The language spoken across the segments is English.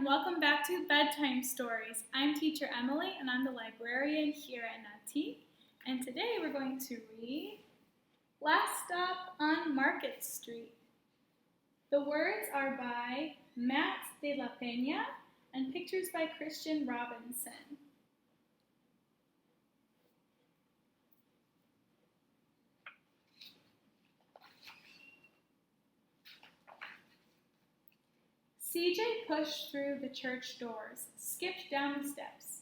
welcome back to Bedtime Stories. I'm teacher Emily, and I'm the librarian here at NAT. And today we're going to read Last Stop on Market Street. The words are by Matt de la Peña and pictures by Christian Robinson. CJ pushed through the church doors, skipped down the steps.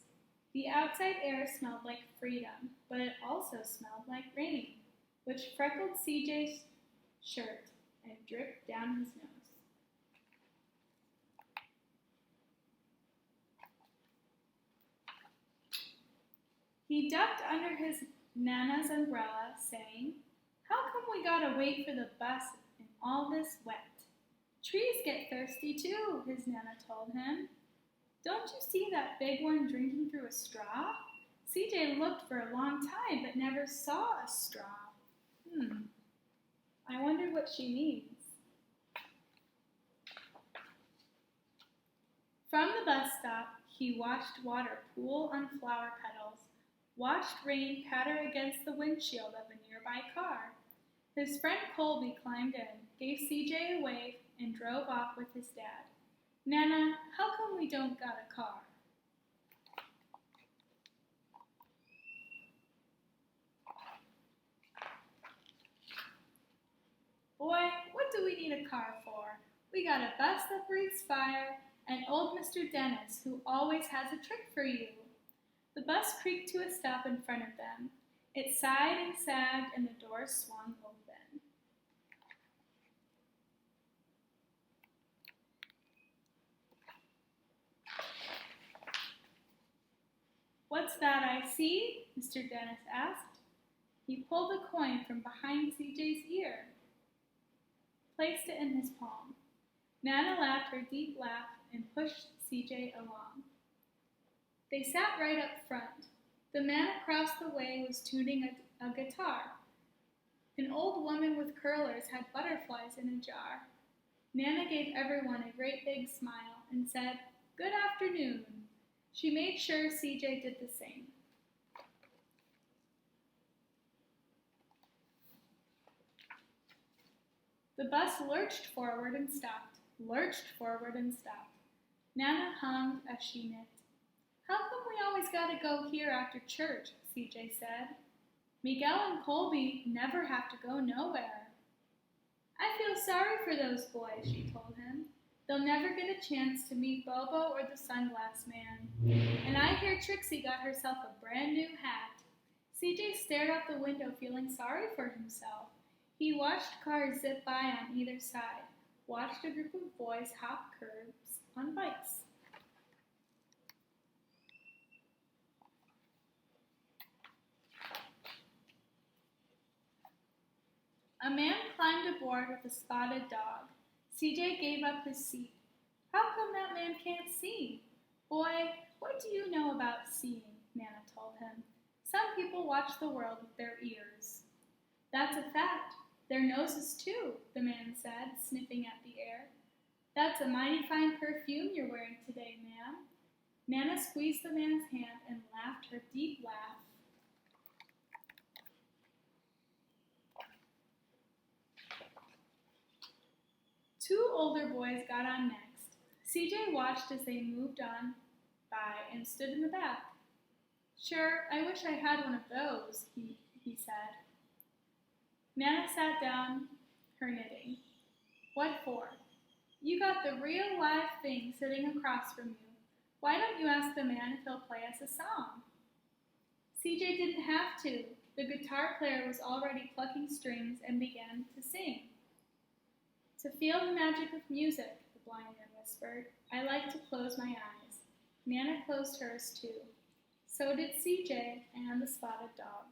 The outside air smelled like freedom, but it also smelled like rain, which freckled CJ's shirt and dripped down his nose. He ducked under his Nana's umbrella, saying, "How come we gotta wait for the bus in all this wet? Trees get thirsty too," his Nana told him. "Don't you see that big one drinking through a straw?" CJ looked for a long time but never saw a straw. I wonder what she means. From the bus stop, he watched water pool on flower petals, watched rain patter against the windshield of a nearby car. His friend Colby climbed in, gave CJ a wave, and drove off with his dad. "Nana, how come we don't got a car?" "Boy, what do we need a car for? We got a bus that breathes fire, and old Mr. Dennis, who always has a trick for you." The bus creaked to a stop in front of them. It sighed and sagged, and the doors swung open. "What's that I see?" Mr. Dennis asked. He pulled a coin from behind CJ's ear, placed it in his palm. Nana laughed her deep laugh and pushed CJ along. They sat right up front. The man across the way was tuning a guitar. An old woman with curlers had butterflies in a jar. Nana gave everyone a great big smile and said, "Good afternoon." She made sure CJ did the same. The bus lurched forward and stopped, lurched forward and stopped. Nana hummed as she knit. "How come we always gotta go here after church?" CJ said. "Miguel and Colby never have to go nowhere." "I feel sorry for those boys," she told him. "They'll never get a chance to meet Bobo or the Sunglass Man. And I hear Trixie got herself a brand new hat." CJ stared out the window feeling sorry for himself. He watched cars zip by on either side, watched a group of boys hop curbs on bikes. A man climbed aboard with a spotted dog. CJ gave up his seat. "How come that man can't see?" "Boy, what do you know about seeing?" Nana told him. "Some people watch the world with their ears." "That's a fact. Their noses too," the man said, sniffing at the air. "That's a mighty fine perfume you're wearing today, ma'am." Nana squeezed the man's hand and laughed her deep laugh. Two older boys got on next. CJ watched as they moved on by and stood in the back. "Sure, I wish I had one of those," he said. Nana sat down, her knitting. "What for?" "You got the real live thing sitting across from you. Why don't you ask the man if he'll play us a song?" CJ didn't have to. The guitar player was already plucking strings and began to sing. "To feel the magic of music," the blind man whispered, "I like to close my eyes." Nana closed hers too. So did CJ and the spotted dog.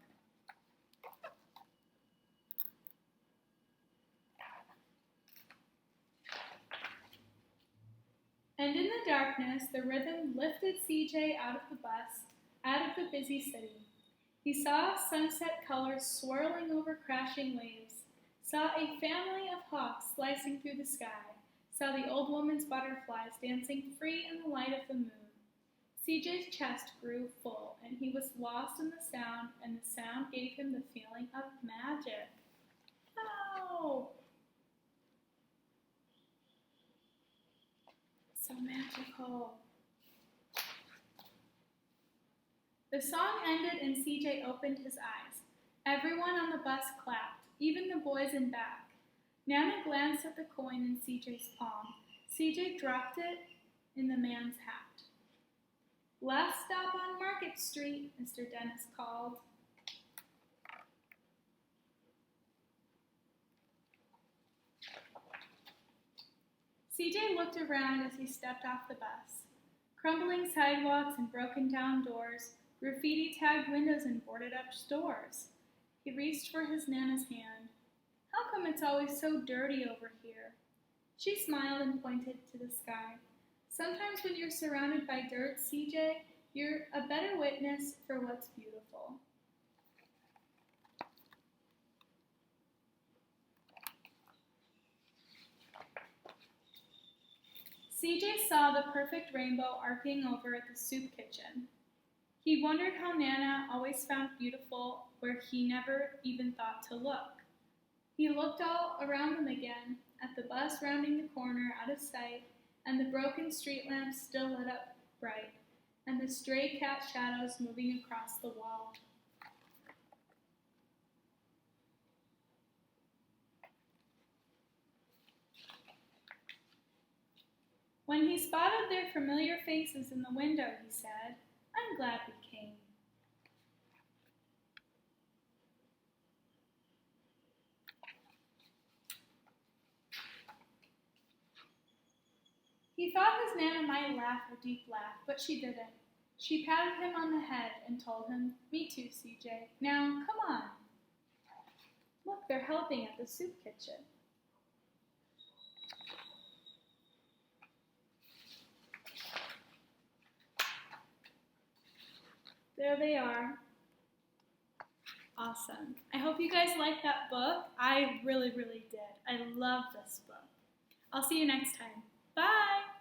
And in the darkness, the rhythm lifted CJ out of the bus, out of the busy city. He saw sunset colors swirling over crashing waves, saw a family of hawks slicing through the sky, saw the old woman's butterflies dancing free in the light of the moon. CJ's chest grew full, and he was lost in the sound, and the sound gave him the feeling of magic. Oh! So magical. The song ended and CJ opened his eyes. Everyone on the bus clapped, even the boys in back. Nana glanced at the coin in CJ's palm. CJ dropped it in the man's hat. Last stop on Market Street, Mr. Dennis called. CJ looked around as he stepped off the bus. Crumbling sidewalks and broken down doors, graffiti-tagged windows and boarded-up stores. He reached for his Nana's hand. How come it's always so dirty over here? She smiled and pointed to the sky. Sometimes when you're surrounded by dirt, CJ, you're a better witness for what's beautiful. CJ saw the perfect rainbow arcing over at the soup kitchen. He wondered how Nana always found beautiful where he never even thought to look. He looked all around them again, at the bus rounding the corner out of sight, and the broken street lamps still lit up bright, and the stray cat shadows moving across the wall. When he spotted their familiar faces in the window, he said, "I'm glad we came." He thought his Nana might laugh a deep laugh, but she didn't. She patted him on the head and told him, "Me too, CJ. Now, come on." Look, they're helping at the soup kitchen. There they are. Awesome. I hope you guys liked that book. I really, really did. I love this book. I'll see you next time. Bye!